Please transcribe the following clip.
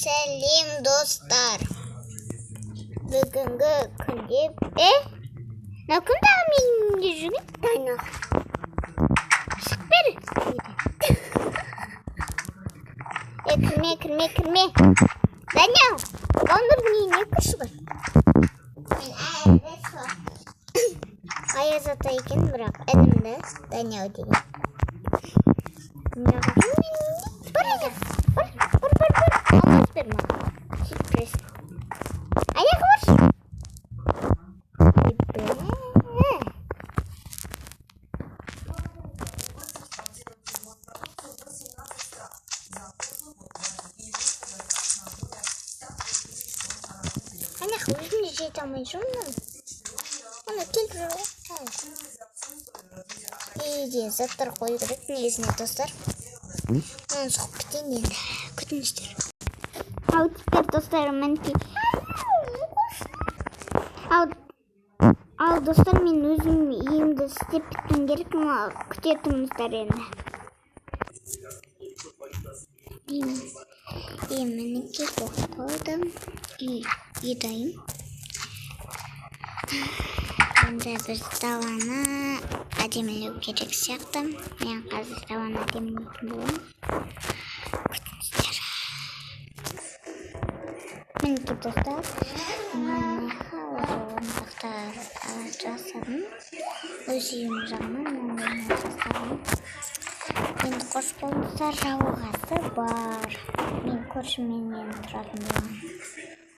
Сәлем достар. Бүгінгі күнде күндағы менің жүрген Таня. Шық бері. Кірме. Таня, қондырдың үйіне кірші бар. Аяз ата екен, бірақ әдімді Таня деген. Бар. Алмаз бер маған. Сюрприз. Аяғы бар. Аяқ өзімде жете алмай жүрмін. Оны келтіріп үйде заттар қою керек негізіне достар. Оны соғып кетейін енді. Күтіңіздер. Ал теперь достар мінекей. Ал достар мен өзім үйімді істеп біткім керек, күте тұрыңыздар енді. Мінекей тоқталдым. Үй дайын. Енді біз тауаны әдемілеу керек сияқты. Мен қазір тауаны әдемілейтін боламын. Күтіңіздер. Мінекей достар, орындықтар жасадым. Өз үйім жағынан жасадым. Енді қош болыңыздар, жауғасы бар. Мен көршіменен тұратын боламын.